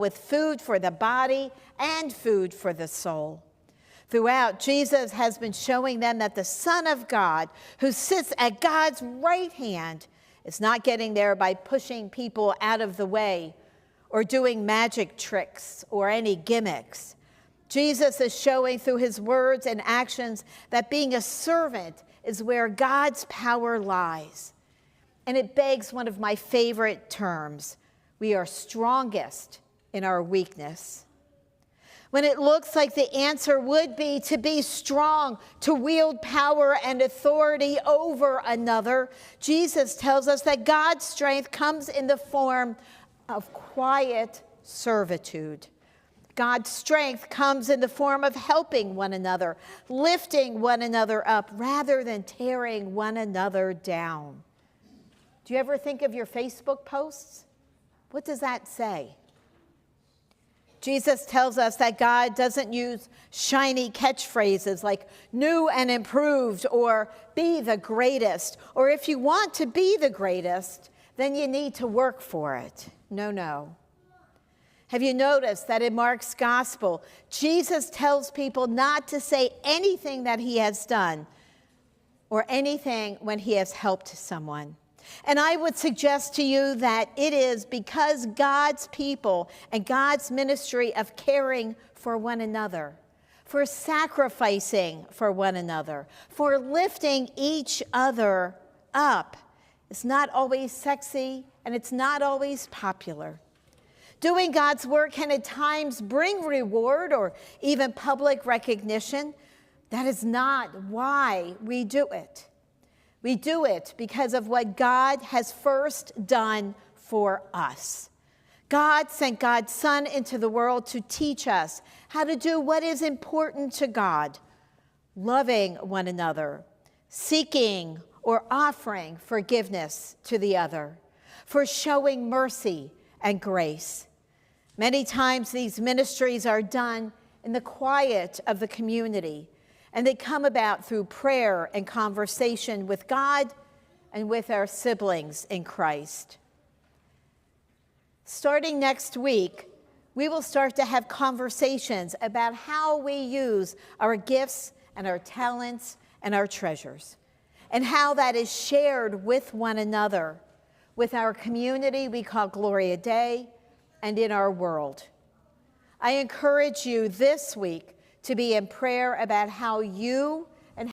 with food for the body and food for the soul. Throughout, Jesus has been showing them that the Son of God, who sits at God's right hand, is not getting there by pushing people out of the way or doing magic tricks or any gimmicks. Jesus is showing through his words and actions that being a servant is where God's power lies. And it begs one of my favorite terms: we are strongest in our weakness. When it looks like the answer would be to be strong, to wield power and authority over another, Jesus tells us that God's strength comes in the form of quiet servitude. God's strength comes in the form of helping one another, lifting one another up, rather than tearing one another down. Do you ever think of your Facebook posts? What does that say? Jesus tells us that God doesn't use shiny catchphrases like new and improved or be the greatest, or if you want to be the greatest, then you need to work for it. No. Have you noticed that in Mark's gospel, Jesus tells people not to say anything that he has done or anything when he has helped someone? And I would suggest to you that it is because God's people and God's ministry of caring for one another, for sacrificing for one another, for lifting each other up, is not always sexy and it's not always popular. Doing God's work can at times bring reward or even public recognition. That is not why we do it. We do it because of what God has first done for us. God sent God's Son into the world to teach us how to do what is important to God: loving one another, seeking or offering forgiveness to the other, for showing mercy and grace. Many times these ministries are done in the quiet of the community, and they come about through prayer and conversation with God and with our siblings in Christ. Starting next week, we will start to have conversations about how we use our gifts and our talents and our treasures, and how that is shared with one another, with our community we call Gloria Dei, and in our world. I encourage you this week to be in prayer about how you